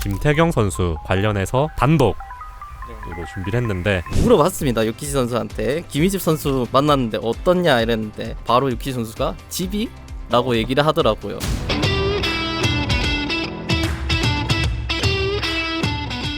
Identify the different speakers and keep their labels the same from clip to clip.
Speaker 1: 김태경 선수 관련해서 단독 으로 준비를 했는데
Speaker 2: 물어봤습니다. 유키시 선수한테 김희집 선수 만났는데 어떻냐 이랬는데 바로 유키시 선수가 집이? 라고 얘기를 하더라고요.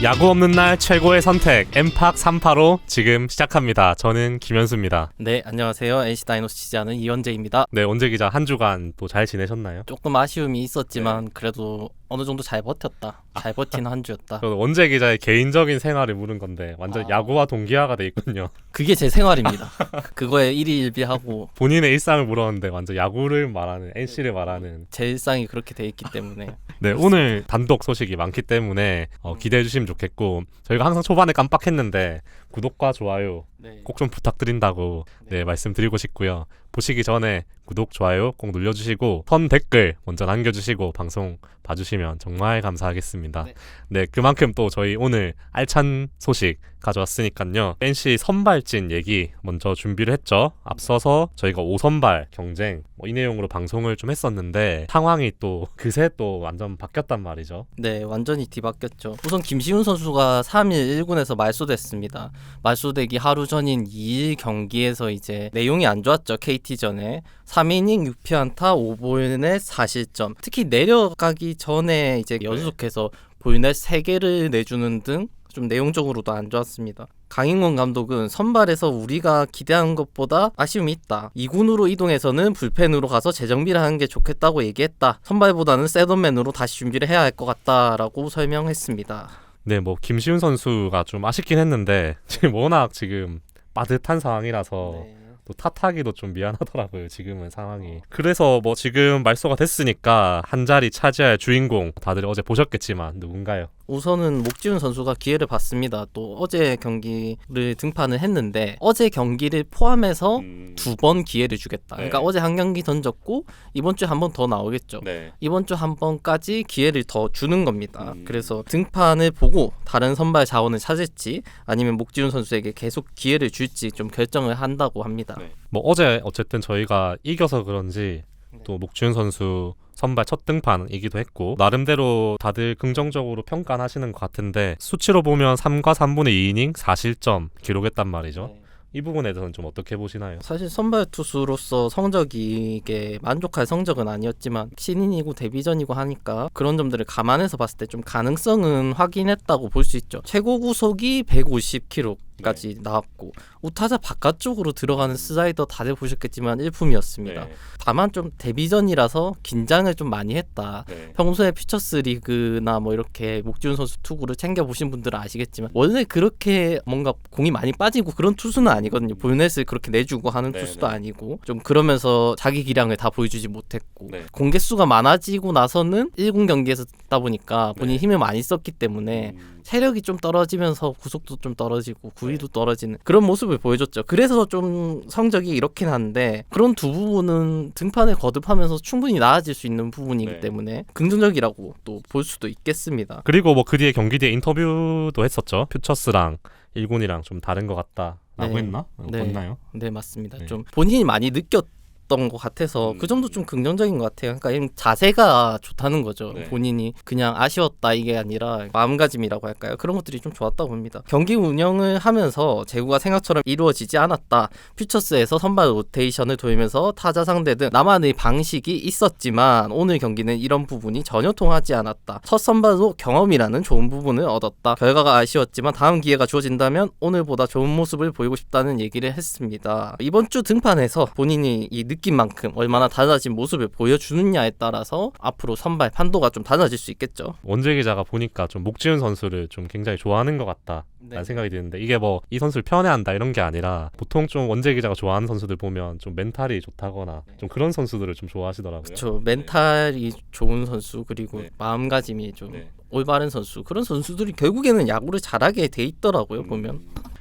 Speaker 1: 야구 없는 날 최고의 선택 엠팍 385 지금 시작합니다. 저는 김현수입니다.
Speaker 2: 네, 안녕하세요. NC 다이노스 취재하는 이원재입니다.
Speaker 1: 네, 원재 기자 한 주간 또 잘 지내셨나요?
Speaker 2: 조금 아쉬움이 있었지만 그래도 어느 정도 잘 버텼다. 잘 버틴 한 주였다.
Speaker 1: 저는 원재 기자의 개인적인 생활을 물은 건데 완전 야구와 동기화가 돼 있군요.
Speaker 2: 그게 제 생활입니다. 그거에 일희일비하고
Speaker 1: 본인의 일상을 물었는데 완전 야구를 말하는 NC를 말하는
Speaker 2: 제 일상이 그렇게 돼 있기 때문에
Speaker 1: 네, 오늘 단독 소식이 많기 때문에 기대해 주시면 좋겠고 저희가 항상 초반에 깜빡했는데 구독과 좋아요 꼭 좀 부탁드린다고 말씀드리고 싶고요. 보시기 전에 구독, 좋아요 꼭 눌러주시고 선 댓글 먼저 남겨주시고 방송 봐주시면 정말 감사하겠습니다. 네, 그만큼 또 저희 오늘 알찬 소식 가져왔으니까요. NC 선발진 얘기 먼저 준비를 했죠. 앞서서 저희가 5선발 경쟁 이 내용으로 방송을 좀 했었는데 상황이 또 그새 또 완전 바뀌었단 말이죠.
Speaker 2: 네, 완전히 뒤바뀌었죠. 우선 김시훈 선수가 3일 1군에서 말소됐습니다. 말소되기 하루 전인 2일 경기에서 이제 내용이 안 좋았죠. KT전에 3이닝 6피안타 5볼넷 4실점. 특히 내려가기 전에 이제 연속해서 볼넷 3개를 내주는 등 좀 내용적으로도 안 좋았습니다. 강인권 감독은 선발에서 우리가 기대한 것보다 아쉬움이 있다. 2군으로 이동해서는 불펜으로 가서 재정비를 하는 게 좋겠다고 얘기했다. 선발보다는 셋업맨으로 다시 준비를 해야 할 것 같다라고 설명했습니다.
Speaker 1: 네, 뭐 김시훈 선수가 좀 아쉽긴 했는데 지금 워낙 지금 빠듯한 상황이라서 또 탓하기도 좀 미안하더라고요. 지금은 상황이. 그래서 뭐 지금 말소가 됐으니까 한 자리 차지할 주인공 다들 어제 보셨겠지만 누군가요?
Speaker 2: 우선은 목지훈 선수가 기회를 받습니다. 또 어제 경기를 등판을 했는데 어제 경기를 포함해서 2번 기회를 주겠다. 그러니까 어제 한 경기 던졌고 이번 주에 한 번 더 나오겠죠. 이번 주 한 번까지 기회를 더 주는 겁니다. 그래서 등판을 보고 다른 선발 자원을 찾을지 아니면 목지훈 선수에게 계속 기회를 줄지 좀 결정을 한다고 합니다.
Speaker 1: 뭐 어제 어쨌든 저희가 이겨서 그런지 또 목지훈 선수 선발 첫 등판이기도 했고 나름대로 다들 긍정적으로 평가하시는 것 같은데 수치로 보면 3과 3분의 2이닝 4실점 기록했단 말이죠. 이 부분에 대해서는 좀 어떻게 보시나요?
Speaker 2: 사실 선발 투수로서 성적이 이게 만족할 성적은 아니었지만 신인이고 데뷔전이고 하니까 그런 점들을 감안해서 봤을 때 좀 가능성은 확인했다고 볼 수 있죠. 최고 구속이 150km까지 나왔고 우타자 바깥쪽으로 들어가는 슬라이더 다들 보셨겠지만 일품이었습니다. 다만 좀 데뷔전이라서 긴장을 좀 많이 했다. 평소에 퓨처스 리그나 뭐 이렇게 목지훈 선수 투구를 챙겨보신 분들은 아시겠지만 원래 그렇게 뭔가 공이 많이 빠지고 그런 투수는 아니거든요. 볼넷을 그렇게 내주고 하는 투수도 아니고 좀 그러면서 자기 기량을 다 보여주지 못했고 공개수가 많아지고 나서는 1군 경기에서 다 보니까 본인이 힘을 많이 썼기 때문에 체력이 좀 떨어지면서 구속도 좀 떨어지고 구위도 떨어지는 그런 모습을 보여줬죠. 그래서 좀 성적이 이렇긴 한데 그런 두 부분은 등판을 거듭하면서 충분히 나아질 수 있는 부분이기 때문에 긍정적이라고 또 볼 수도 있겠습니다.
Speaker 1: 그리고 뭐 그 뒤에 경기 뒤에 인터뷰도 했었죠. 퓨처스랑 1군이랑 좀 다른 것 같다 라고 했나? 맞나요?
Speaker 2: 네, 맞습니다. 좀 본인이 많이 느꼈던 것 같아서 그 정도 좀 긍정적인 것 같아요. 그러니까 자세가 좋다는 거죠. 본인이 그냥 아쉬웠다 이게 아니라 마음가짐이라고 할까요? 그런 것들이 좀 좋았다고 봅니다. 경기 운영을 하면서 제구가 생각처럼 이루어지지 않았다. 퓨처스에서 선발 로테이션을 돌면서 타자 상대 등 나만의 방식이 있었지만 오늘 경기는 이런 부분이 전혀 통하지 않았다. 첫 선발로 경험이라는 좋은 부분을 얻었다. 결과가 아쉬웠지만 다음 기회가 주어진다면 오늘보다 좋은 모습을 보이고 싶다는 얘기를 했습니다. 이번 주 등판에서 본인이 이 느낀 만큼 얼마나 달라진 모습을 보여주느냐에 따라서 앞으로 선발 판도가 좀 달라질 수 있겠죠.
Speaker 1: 원재 기자가 보니까 좀 목지훈 선수를 좀 굉장히 좋아하는 것 같다 라는 생각이 드는데 이게 뭐 이 선수를 편애한다 이런 게 아니라 보통 좀 원재 기자가 좋아하는 선수들 보면 좀 멘탈이 좋다거나 좀 그런 선수들을 좀 좋아하시더라고요.
Speaker 2: 그렇죠. 멘탈이 좋은 선수 그리고 마음가짐이 좀 올바른 선수 그런 선수들이 결국에는 야구를 잘하게 돼 있더라고요. 보면.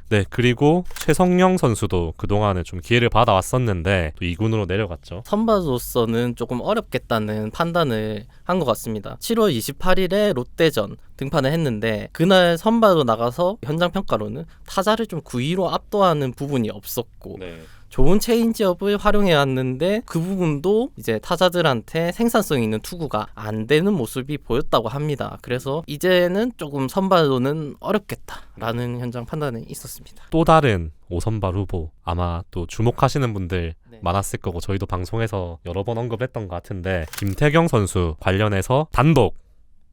Speaker 1: 네, 그리고 최성령 선수도 그동안에 좀 기회를 받아왔었는데 또 2군으로 내려갔죠.
Speaker 2: 선발로서는 조금 어렵겠다는 판단을 한 것 같습니다. 7월 28일에 롯데전 등판을 했는데 그날 선발로 나가서 현장 평가로는 타자를 좀 9위로 압도하는 부분이 없었고 좋은 체인지업을 활용해 왔는데 그 부분도 이제 타자들한테 생산성 있는 투구가 안 되는 모습이 보였다고 합니다. 그래서 이제는 조금 선발로는 어렵겠다라는 현장 판단이 있었습니다.
Speaker 1: 또 다른 5선발 후보 아마 또 주목하시는 분들
Speaker 2: 네.
Speaker 1: 많았을 거고 저희도 방송에서 여러 번 언급했던 것 같은데 김태경 선수 관련해서 단독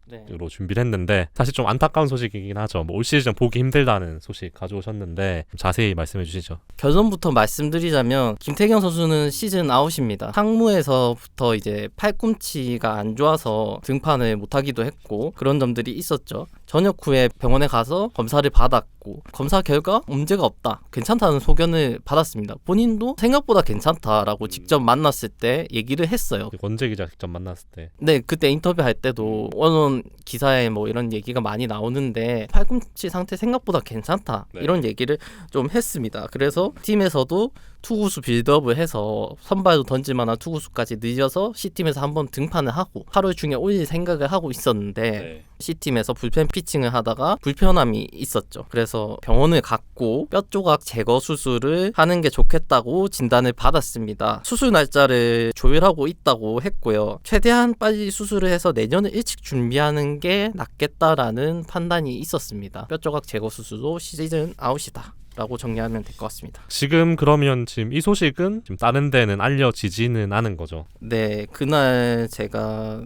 Speaker 2: 네.
Speaker 1: 으로 준비를 했는데 사실 좀 안타까운 소식이긴 하죠. 올 시즌 보기 힘들다는 소식 가져오셨는데 좀 자세히 말씀해 주시죠.
Speaker 2: 결론부터 말씀드리자면 김태경 선수는 시즌 아웃입니다. 상무에서부터 이제 팔꿈치가 안 좋아서 등판을 못하기도 했고 그런 점들이 있었죠. 전역 후에 병원에 가서 검사를 받았고 검사 결과 문제가 없다, 괜찮다는 소견을 받았습니다. 본인도 생각보다 괜찮다라고 직접 만났을 때 얘기를 했어요.
Speaker 1: 원재 기자 직접 만났을 때
Speaker 2: 네, 그때 인터뷰할 때도 언론 기사에 뭐 이런 얘기가 많이 나오는데 팔꿈치 상태 생각보다 괜찮다 이런 얘기를 좀 했습니다. 그래서 팀에서도 투구수 빌드업을 해서 선발도 던질 만한 투구수까지 늘려서 C팀에서 한번 등판을 하고 8월 중에 올릴 생각을 하고 있었는데 C팀에서 불펜 피칭을 하다가 불편함이 있었죠. 그래서 병원을 갔고 뼈 조각 제거 수술을 하는 게 좋겠다고 진단을 받았습니다. 수술 날짜를 조율하고 있다고 했고요. 최대한 빨리 수술을 해서 내년을 일찍 준비하는 게 낫겠다라는 판단이 있었습니다. 뼈 조각 제거 수술도 시즌 아웃이다 라고 정리하면 될 것 같습니다.
Speaker 1: 지금 그러면 지금 이 소식은 지금 다른 데는 알려지지는 않은 거죠?
Speaker 2: 네, 그날 제가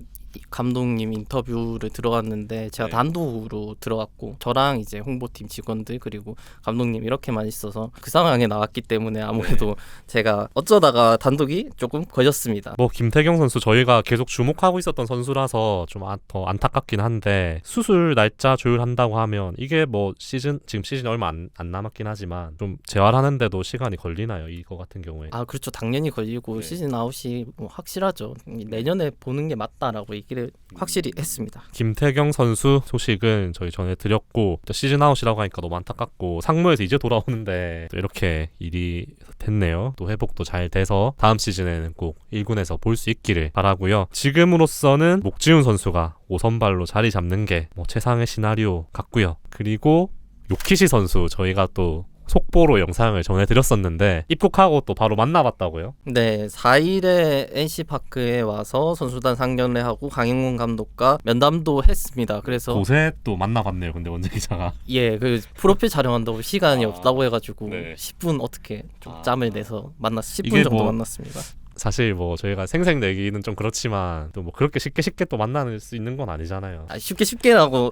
Speaker 2: 감독님 인터뷰를 들어갔는데 제가 단독으로 들어갔고 저랑 이제 홍보팀 직원들 그리고 감독님 이렇게만 있어서 그 상황에 나왔기 때문에 아무래도 제가 어쩌다가 단독이 조금 걸렸습니다.
Speaker 1: 뭐 김태경 선수 저희가 계속 주목하고 있었던 선수라서 좀 더 안타깝긴 한데 수술 날짜 조율한다고 하면 이게 뭐 지금 시즌 얼마 안 남았긴 하지만 좀 재활하는데도 시간이 걸리나요? 이거 같은 경우에?
Speaker 2: 아 그렇죠. 당연히 걸리고 시즌 아웃이 뭐 확실하죠. 내년에 보는 게 맞다라고 얘기를 확실히 했습니다.
Speaker 1: 김태경 선수 소식은 저희 전해드렸고 시즌 아웃이라고 하니까 너무 안타깝고 상무에서 이제 돌아오는데 또 이렇게 일이 됐네요. 또 회복도 잘 돼서 다음 시즌에는 꼭 1군에서 볼 수 있기를 바라고요. 지금으로서는 목지훈 선수가 5선발로 자리 잡는 게 뭐 최상의 시나리오 같고요. 그리고 요키시 선수 저희가 또 속보로 영상을 전해드렸었는데 입국하고 또 바로 만나봤다고요?
Speaker 2: 네, 4일에 NC파크에 와서 선수단 상견례 하고 강인곤 감독과 면담도 했습니다. 그래서
Speaker 1: 곳에 또 만나봤네요. 근데 원재 기자가
Speaker 2: 예, 그 프로필 촬영한다고 시간이 없다고 해가지고
Speaker 1: 네.
Speaker 2: 10분 어떻게 좀 짬을 내서 10분
Speaker 1: 이게
Speaker 2: 정도
Speaker 1: 뭐
Speaker 2: 만났습니다.
Speaker 1: 사실 뭐 저희가 생색 내기는 좀 그렇지만 또 뭐 그렇게 쉽게 또 만날 수 있는 건 아니잖아요.
Speaker 2: 쉽게라고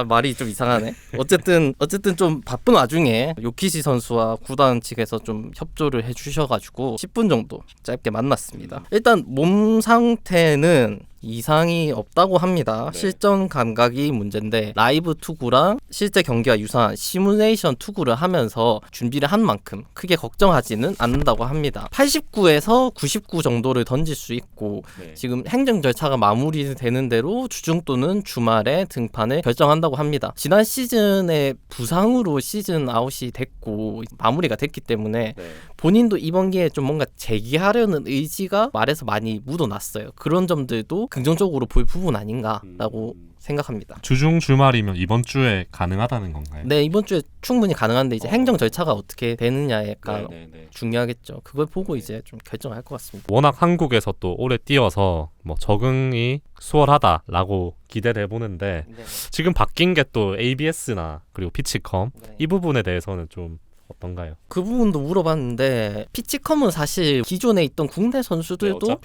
Speaker 2: 말이 좀 이상하네. 어쨌든 좀 바쁜 와중에 요키시 선수와 구단 측에서 좀 협조를 해주셔가지고 10분 정도 짧게 만났습니다. 일단 몸 상태는 이상이 없다고 합니다. 실전 감각이 문제인데 라이브 투구랑 실제 경기와 유사한 시뮬레이션 투구를 하면서 준비를 한 만큼 크게 걱정하지는 않는다고 합니다. 89에서 99 정도를 던질 수 있고 지금 행정 절차가 마무리되는 대로 주중 또는 주말에 등판을 결정한다고 합니다. 지난 시즌에 부상으로 시즌 아웃이 됐고 마무리가 됐기 때문에 본인도 이번 기회에 좀 뭔가 재기하려는 의지가 말에서 많이 묻어났어요. 그런 점들도 긍정적으로 볼 부분 아닌가라고 생각합니다.
Speaker 1: 주중 주말이면 이번 주에 가능하다는 건가요?
Speaker 2: 네, 이번 주에 충분히 가능한데 이제 행정 절차가 어떻게 되느냐가 중요하겠죠. 그걸 보고 이제 좀 결정할 것 같습니다.
Speaker 1: 워낙 한국에서 또 오래 뛰어서 뭐 적응이 수월하다라고 기대를 해보는데 지금 바뀐 게 또 ABS나 그리고 피치컴 이 부분에 대해서는 좀 어떤가요?
Speaker 2: 그 부분도 물어봤는데 피치컴은 사실 기존에 있던 국내 선수들도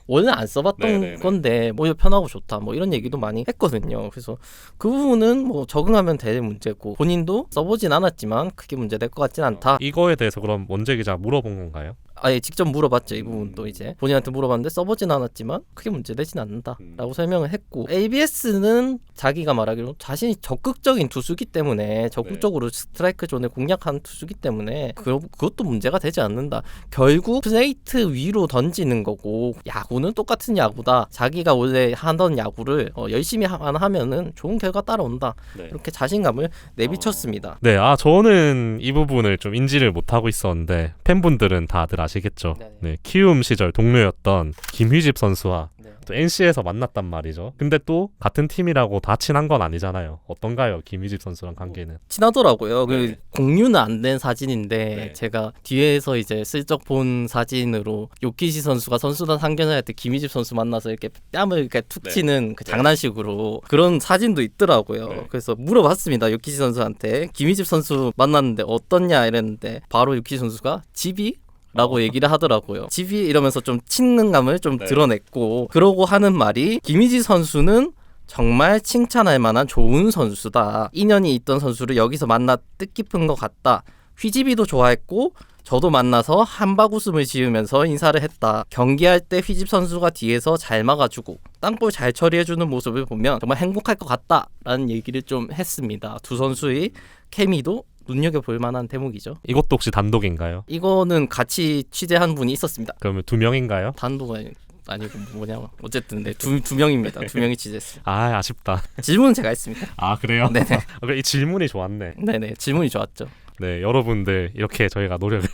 Speaker 2: 원래 안 써봤던 건데 뭐 편하고 좋다 뭐 이런 얘기도 많이 했거든요. 그래서 그 부분은 뭐 적응하면 될 문제고 본인도 써보진 않았지만 크게 문제될 것 같진 않다.
Speaker 1: 이거에 대해서 그럼 원재 기자 물어본 건가요?
Speaker 2: 아예 직접 물어봤죠. 이 부분도 이제 본인한테 물어봤는데 써보진 않았지만 크게 문제되진 않는다라고 설명을 했고 ABS는 자기가 말하기로 자신이 적극적인 투수기 때문에 적극적으로 스트라이크 존을 공략한 투수기 때문에 그것도 문제가 되지 않는다. 결국 플레이트 위로 던지는 거고 야구는 똑같은 야구다. 자기가 원래 하던 야구를 열심히 하면은 좋은 결과 따라온다. 이렇게 자신감을 내비쳤습니다.
Speaker 1: 네, 저는 이 부분을 좀 인지를 못하고 있었는데 팬분들은 다들 아시겠죠. 네, 키움 시절 동료였던 김휘집 선수와 또 NC에서 만났단 말이죠. 근데 또 같은 팀이라고 다 친한 건 아니잖아요. 어떤가요? 김희집 선수랑 관계는?
Speaker 2: 친하더라고요.
Speaker 1: 네.
Speaker 2: 그 공유는 안 된 사진인데
Speaker 1: 네.
Speaker 2: 제가 뒤에서 이제 슬쩍 본 사진으로 요키시 선수가 선수단 상견례할 때 김희집 선수 만나서 이렇게 뺨을 이렇게 툭
Speaker 1: 네.
Speaker 2: 치는 그 장난식으로 그런 사진도 있더라고요.
Speaker 1: 네.
Speaker 2: 그래서 물어봤습니다. 요키시 선수한테 김희집 선수 만났는데 어떻냐 이랬는데 바로 요키시 선수가 집이? 라고 얘기를 하더라고요. 집이 이러면서 좀 친근감을 좀
Speaker 1: 네.
Speaker 2: 드러냈고 그러고 하는 말이 김희지 선수는 정말 칭찬할 만한 좋은 선수다. 인연이 있던 선수를 여기서 만나 뜻깊은 것 같다. 휘집이도 좋아했고 저도 만나서 한박 웃음을 지으면서 인사를 했다. 경기할 때 휘집 선수가 뒤에서 잘 막아주고 땅볼 잘 처리해주는 모습을 보면 정말 행복할 것 같다라는 얘기를 좀 했습니다. 두 선수의 케미도 눈여겨볼 만한 대목이죠.
Speaker 1: 이것도 혹시 단독인가요?
Speaker 2: 이거는 같이 취재한 분이 있었습니다.
Speaker 1: 그러면 2명인가요?
Speaker 2: 단독은 아니고 뭐냐 어쨌든 네, 두 명입니다. 두 명이 취재했어요.
Speaker 1: 아, 아쉽다.
Speaker 2: 질문은 제가 했습니다.
Speaker 1: 아, 그래요?
Speaker 2: 네네.
Speaker 1: 이 질문이 좋았네.
Speaker 2: 네네 질문이 좋았죠.
Speaker 1: 네, 여러분들 이렇게 저희가 노력을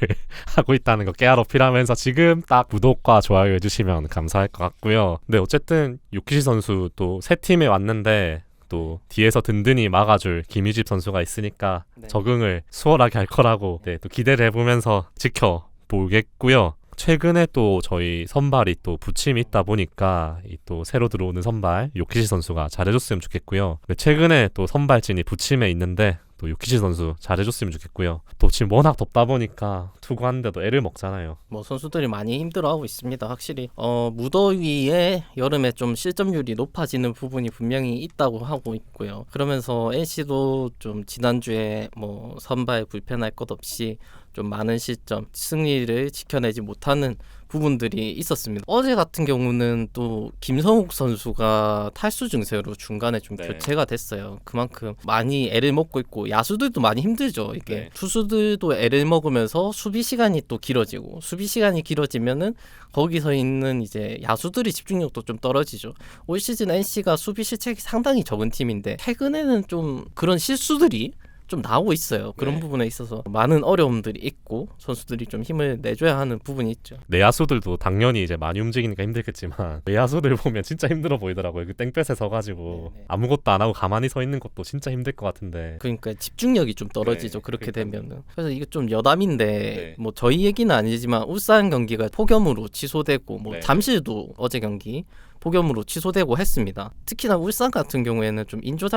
Speaker 1: 하고 있다는 거 깨알 어필하면서 지금 딱 구독과 좋아요 해주시면 감사할 것 같고요. 네, 어쨌든 유키시 선수 또 새 팀에 왔는데 또 뒤에서 든든히 막아줄 김희집 선수가 있으니까
Speaker 2: 네.
Speaker 1: 적응을 수월하게 할 거라고 네, 또 기대를 해보면서 지켜보겠고요. 최근에 또 저희 선발이 또 부침이 있다 보니까 이 또 새로 들어오는 선발 요키시 선수가 잘해줬으면 좋겠고요. 네, 최근에 또 선발진이 부침에 있는데 또 요키시 선수 잘해줬으면 좋겠고요. 또 지금 워낙 덥다 보니까 투구하는데도 애를 먹잖아요.
Speaker 2: 뭐 선수들이 많이 힘들어하고 있습니다. 확실히 무더위에 여름에 좀 실점률이 높아지는 부분이 분명히 있다고 하고 있고요. 그러면서 NC도 좀 지난주에 뭐 선발 불편할 것 없이 좀 많은 실점, 승리를 지켜내지 못하는 부분들이 있었습니다. 어제 같은 경우는 또 김성욱 선수가 탈수 증세로 중간에 좀
Speaker 1: 네.
Speaker 2: 교체가 됐어요. 그만큼 많이 애를 먹고 있고 야수들도 많이 힘들죠. 이게
Speaker 1: 네.
Speaker 2: 투수들도 애를 먹으면서 수비 시간이 또 길어지고 수비 시간이 길어지면은 거기서 있는 이제 야수들이 집중력도 좀 떨어지죠. 올 시즌 NC가 수비 실책이 상당히 적은 팀인데 최근에는 좀 그런 실수들이 좀 나오고 있어요. 그런
Speaker 1: 네.
Speaker 2: 부분에 있어서 많은 어려움들이 있고 선수들이 좀 힘을 내줘야 하는 부분이 있죠.
Speaker 1: 내야수들도 당연히 이제 많이 움직이니까 힘들겠지만 외야수들 보면 진짜 힘들어 보이더라고요. 그 땡볕에 서가지고
Speaker 2: 네네.
Speaker 1: 아무것도 안 하고 가만히 서 있는 것도 진짜 힘들 것 같은데.
Speaker 2: 그러니까 집중력이 좀 떨어지죠.
Speaker 1: 네,
Speaker 2: 그렇게
Speaker 1: 그러니까요.
Speaker 2: 되면은. 그래서 이게 좀 여담인데
Speaker 1: 네.
Speaker 2: 뭐 저희 얘기는 아니지만 울산 경기가 폭염으로 취소되고 뭐
Speaker 1: 네.
Speaker 2: 잠실도 어제 경기 폭염으로 취소되고 했습니다. 특히나 울산 같은 경우에는 좀 인조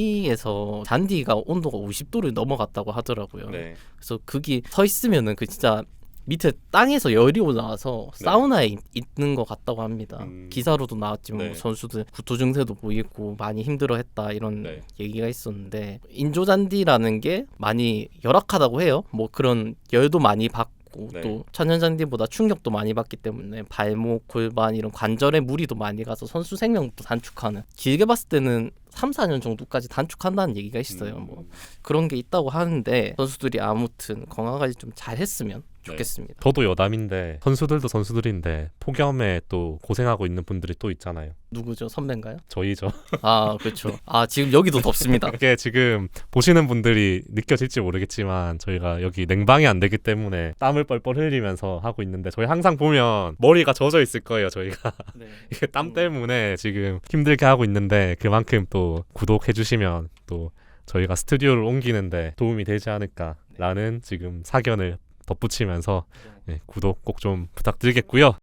Speaker 2: 잔디에서 잔디가 온도가 50도를 넘어갔다고 하더라고요.
Speaker 1: 네.
Speaker 2: 그래서 거기 서 있으면은 그 진짜 밑에 땅에서 열이 올라와서
Speaker 1: 네.
Speaker 2: 사우나에 있는 것 같다고 합니다.
Speaker 1: 음.
Speaker 2: 기사로도 나왔지만
Speaker 1: 네.
Speaker 2: 뭐 선수들 구토 증세도 보이고 많이 힘들어했다 이런
Speaker 1: 네.
Speaker 2: 얘기가 있었는데 인조잔디라는 게 많이 열악하다고 해요. 뭐 그런 열도 많이 받고
Speaker 1: 네.
Speaker 2: 또 천연잔디보다 충격도 많이 받기 때문에 발목, 골반 이런 관절에 무리도 많이 가서 선수 생명도 단축하는 길게 봤을 때는 3-4년 정도까지 단축한다는 얘기가 있어요. 뭐 그런 게 있다고 하는데 선수들이 아무튼 건강관리 좀 잘했으면 좋겠습니다.
Speaker 1: 저도 여담인데 선수들도 선수들인데 폭염에 또 고생하고 있는 분들이 또 있잖아요.
Speaker 2: 누구죠? 선배인가요?
Speaker 1: 저희죠.
Speaker 2: 아 그렇죠. 아 지금 여기도 덥습니다.
Speaker 1: 이게 지금 보시는 분들이 느껴질지 모르겠지만 저희가 여기 냉방이 안 되기 때문에 땀을 뻘뻘 흘리면서 하고 있는데 저희 항상 보면 머리가 젖어 있을 거예요. 저희가
Speaker 2: 네.
Speaker 1: 이게 땀 때문에 지금 힘들게 하고 있는데 그만큼 또 구독해 주시면 또 저희가 스튜디오를 옮기는데 도움이 되지 않을까라는 지금 사견을 덧붙이면서 네, 구독 꼭 좀 부탁드리겠고요.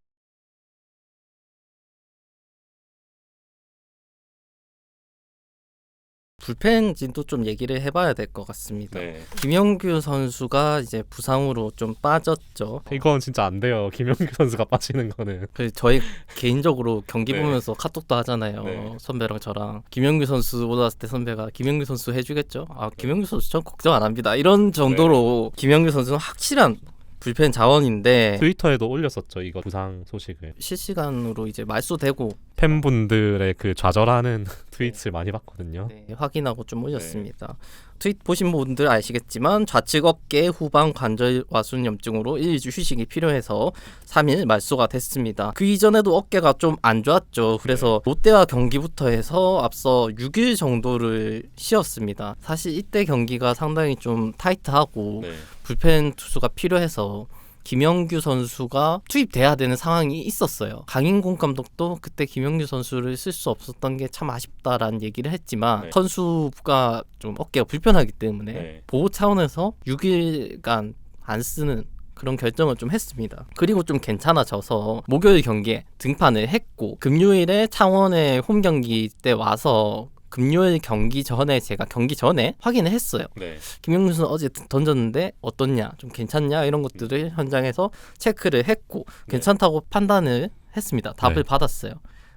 Speaker 2: 불펜진도 좀 얘기를 해봐야 될 것 같습니다.
Speaker 1: 네.
Speaker 2: 김영규 선수가 이제 부상으로 좀 빠졌죠.
Speaker 1: 이건 진짜 안 돼요. 김영규 선수가 빠지는 거는.
Speaker 2: 그 저희 개인적으로 경기
Speaker 1: 네.
Speaker 2: 보면서 카톡도 하잖아요.
Speaker 1: 네.
Speaker 2: 선배랑 저랑 김영규 선수 올라왔을 때 선배가 김영규 선수 해주겠죠. 아 김영규 선수 전 걱정 안 합니다. 이런 정도로 김영규 선수는 확실한 불펜 자원인데
Speaker 1: 트위터에도 올렸었죠. 이거 부상 소식을.
Speaker 2: 실시간으로 이제 말소되고
Speaker 1: 팬분들의 그 좌절하는 트윗을 많이 봤거든요.
Speaker 2: 네, 확인하고 좀 올렸습니다. 트윗 보신 분들 아시겠지만 좌측 어깨 후방 관절 와순염증으로 1-2주 휴식이 필요해서 3일 말소가 됐습니다. 그 이전에도 어깨가 좀 안 좋았죠. 그래서 롯데와 경기부터 해서 앞서 6일 정도를 쉬었습니다. 사실 이때 경기가 상당히 좀 타이트하고 불펜 투수가 필요해서 김영규 선수가 투입돼야 되는 상황이 있었어요. 강인공 감독도 그때 김영규 선수를 쓸 수 없었던 게 참 아쉽다라는 얘기를 했지만
Speaker 1: 네.
Speaker 2: 선수가 좀 어깨가 불편하기 때문에
Speaker 1: 네.
Speaker 2: 보호 차원에서 6일간 안 쓰는 그런 결정을 좀 했습니다. 그리고 좀 괜찮아져서 목요일 경기에 등판을 했고 금요일에 창원의 홈 경기 때 와서 금요일 경기 전에 제가 경기 전에 확인을 했어요.
Speaker 1: 네.
Speaker 2: 김영준 선수 어제 던졌는데 어떻냐, 좀 괜찮냐 이런 것들을 현장에서 체크를 했고 괜찮다고 판단을 했습니다. 답을
Speaker 1: 네.
Speaker 2: 받았어요.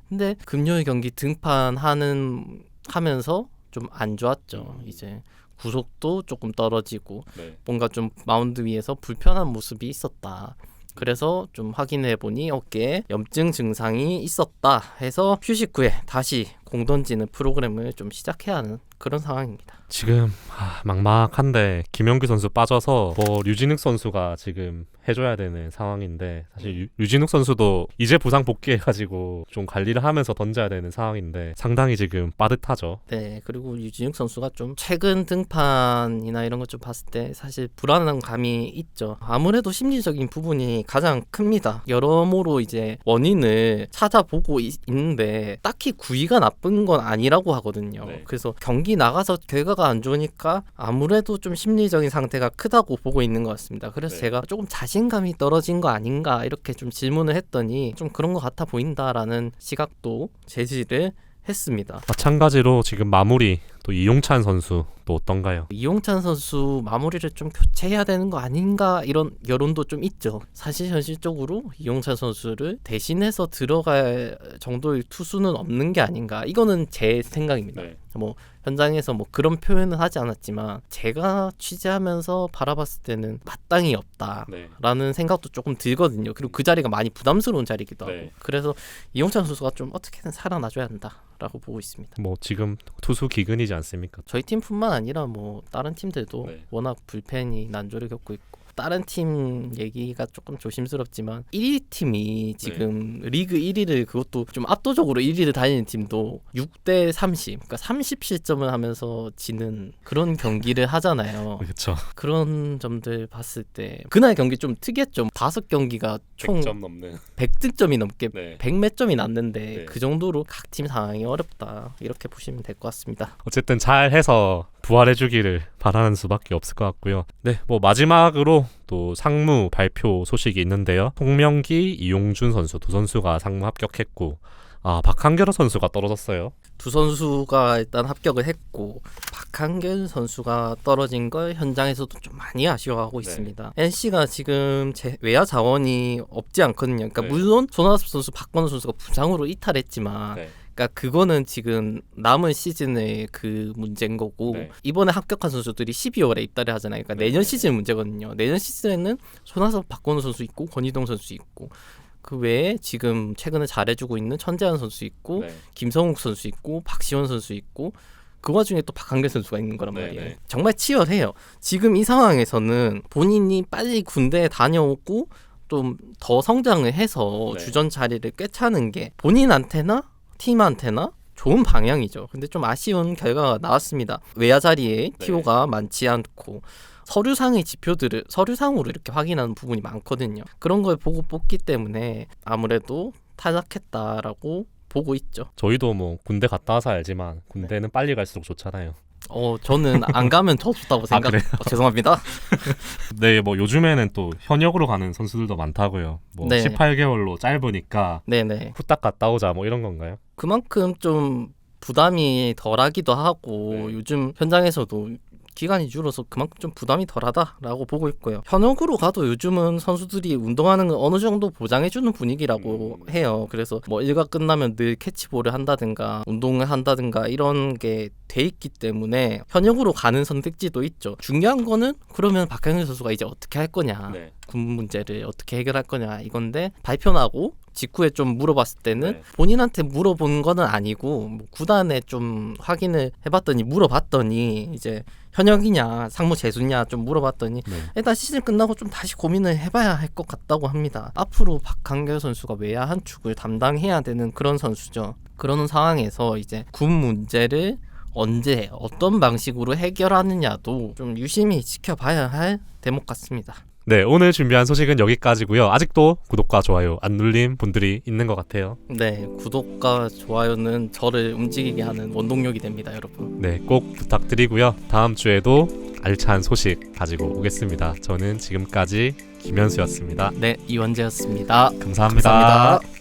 Speaker 2: 근데 금요일 경기 등판하면서 좀 안 좋았죠. 이제 구속도 조금 떨어지고
Speaker 1: 네.
Speaker 2: 뭔가 좀 마운드 위에서 불편한 모습이 있었다. 그래서 좀 확인해 보니 어깨에 염증 증상이 있었다 해서 휴식 후에 다시 공 던지는 프로그램을 좀 시작해야 하는 그런 상황입니다.
Speaker 1: 지금 막막한데 김영규 선수 빠져서 뭐 류진욱 선수가 지금 해줘야 되는 상황인데 사실 류진욱 선수도 이제 부상 복귀해가지고 좀 관리를 하면서 던져야 되는 상황인데 상당히 지금 빠듯하죠.
Speaker 2: 네, 그리고 유진욱 선수가 좀 최근 등판이나 이런 것 좀 봤을 때 사실 불안한 감이 있죠. 아무래도 심리적인 부분이 가장 큽니다. 여러모로 이제 원인을 찾아보고 있는데 딱히 구위가 나쁜 건 아니라고 하거든요.
Speaker 1: 네.
Speaker 2: 그래서 경기 나가서 결과가 안 좋으니까 아무래도 좀 심리적인 상태가 크다고 보고 있는 것 같습니다. 그래서
Speaker 1: 네.
Speaker 2: 제가 조금 자신감이 떨어진 거 아닌가 이렇게 좀 질문을 했더니 좀 그런 것 같아 보인다라는 시각도 제시를 했습니다.
Speaker 1: 마찬가지로 지금 마무리 또 이용찬 선수 또 어떤가요?
Speaker 2: 이용찬 선수 마무리를 좀 교체해야 되는 거 아닌가 이런 여론도 좀 있죠. 사실 현실적으로 이용찬 선수를 대신해서 들어갈 정도의 투수는 없는 게 아닌가. 이거는 제 생각입니다.
Speaker 1: 네.
Speaker 2: 뭐 현장에서 뭐 그런 표현은 하지 않았지만 제가 취재하면서 바라봤을 때는 마땅히 없다라는
Speaker 1: 네.
Speaker 2: 생각도 조금 들거든요. 그리고 그 자리가 많이 부담스러운 자리이기도 하고.
Speaker 1: 네.
Speaker 2: 그래서 이용찬 선수가 좀 어떻게든 살아나줘야 한다라고 보고 있습니다.
Speaker 1: 뭐 지금 투수 기근이지 않습니까?
Speaker 2: 저희 팀뿐만 아니라 뭐 다른 팀들도
Speaker 1: 네.
Speaker 2: 워낙 불펜이 난조를 겪고 있고 다른 팀 얘기가 조금 조심스럽지만 1위 팀이 지금 리그 1위를 그것도 좀 압도적으로 1위를 달리는 팀도 6대 30 그러니까 30실점을 하면서 지는 그런 경기를 하잖아요.
Speaker 1: 그렇죠.
Speaker 2: 그런 점들 봤을 때 그날 경기 좀 특이했죠. 5경기가 총
Speaker 1: 100점 넘는.
Speaker 2: 100득점이 넘게
Speaker 1: 네.
Speaker 2: 100몇 점이 났는데
Speaker 1: 네.
Speaker 2: 그 정도로 각 팀 상황이 어렵다 이렇게 보시면 될 것 같습니다.
Speaker 1: 어쨌든 잘해서 부활해주기를 바라는 수밖에 없을 것 같고요. 네, 뭐 마지막으로 또 상무 발표 소식이 있는데요. 송명기, 이용준 선수 두 선수가 상무 합격했고 박한결 선수가 떨어졌어요.
Speaker 2: 두 선수가 일단 합격을 했고 박한결 선수가 떨어진 걸 현장에서도 좀 많이 아쉬워하고
Speaker 1: 네.
Speaker 2: 있습니다. NC가 지금 외야 자원이 없지 않거든요. 그러니까
Speaker 1: 네.
Speaker 2: 물론 손아섭 선수, 박건우 선수가 부상으로 이탈했지만
Speaker 1: 네.
Speaker 2: 그러니까 그거는 지금 남은 시즌의 그 문제인 거고
Speaker 1: 네.
Speaker 2: 이번에 합격한 선수들이 12월에 입단을 하잖아요. 그러니까
Speaker 1: 네.
Speaker 2: 내년 시즌 문제거든요. 내년 시즌에는 손아섭, 박건우 선수 있고 권희동 선수 있고 그 외에 지금 최근에 잘해주고 있는 천재환 선수 있고
Speaker 1: 네.
Speaker 2: 김성욱 선수 있고 박시원 선수 있고 그 와중에 또 박한결 선수가 있는 거란
Speaker 1: 네,
Speaker 2: 말이에요.
Speaker 1: 네.
Speaker 2: 정말 치열해요. 지금 이 상황에서는 본인이 빨리 군대에 다녀오고 좀 더 성장을 해서
Speaker 1: 네.
Speaker 2: 주전 자리를 꿰차는 게 본인한테나 팀한테나 좋은 방향이죠. 근데 좀 아쉬운 결과가 나왔습니다. 외야 자리에
Speaker 1: 네.
Speaker 2: 티오가 많지 않고 서류상의 지표들을 서류상으로 이렇게 확인하는 부분이 많거든요. 그런 걸 보고 뽑기 때문에 아무래도 탈락했다라고 보고 있죠.
Speaker 1: 저희도 뭐 군대 갔다 와서 알지만 군대는 빨리 갈수록 좋잖아요.
Speaker 2: 저는 안 가면 더 좋다고 생각.
Speaker 1: 그래요?
Speaker 2: 죄송합니다.
Speaker 1: 네, 뭐 요즘에는 또 현역으로 가는 선수들도 많다고요. 뭐
Speaker 2: 네.
Speaker 1: 18개월로 짧으니까
Speaker 2: 네네.
Speaker 1: 후딱 갔다 오자 뭐 이런 건가요?
Speaker 2: 그만큼 좀 부담이 덜하기도 하고
Speaker 1: 네.
Speaker 2: 요즘 현장에서도 기간이 줄어서 그만큼 좀 부담이 덜하다라고 보고 있고요. 현역으로 가도 요즘은 선수들이 운동하는 건 어느 정도 보장해주는 분위기라고 해요. 그래서 뭐 일과 끝나면 늘 캐치볼을 한다든가 운동을 한다든가 이런 게 돼 있기 때문에 현역으로 가는 선택지도 있죠. 중요한 거는 그러면 박한길 선수가 이제 어떻게 할 거냐.
Speaker 1: 네.
Speaker 2: 군 문제를 어떻게 해결할 거냐 이건데 발표 나고 직후에 좀 물어봤을 때는
Speaker 1: 네.
Speaker 2: 본인한테 물어본 거는 아니고 뭐 구단에 좀 확인을 해봤더니 물어봤더니 이제 현역이냐 상무 재수냐 좀 물어봤더니
Speaker 1: 네.
Speaker 2: 일단 시즌 끝나고 좀 다시 고민을 해봐야 할 것 같다고 합니다. 앞으로 박한결 선수가 외야 한 축을 담당해야 되는 그런 선수죠. 그런 상황에서 이제 군 문제를 언제 어떤 방식으로 해결하느냐도 좀 유심히 지켜봐야 할 대목 같습니다.
Speaker 1: 네, 오늘 준비한 소식은 여기까지고요. 아직도 구독과 좋아요 안 눌린 분들이 있는 것 같아요.
Speaker 2: 네, 구독과 좋아요는 저를 움직이게 하는 원동력이 됩니다, 여러분.
Speaker 1: 네, 꼭 부탁드리고요. 다음 주에도 알찬 소식 가지고 오겠습니다. 저는 지금까지 김현수였습니다.
Speaker 2: 네, 이원재였습니다.
Speaker 1: 감사합니다.
Speaker 2: 감사합니다.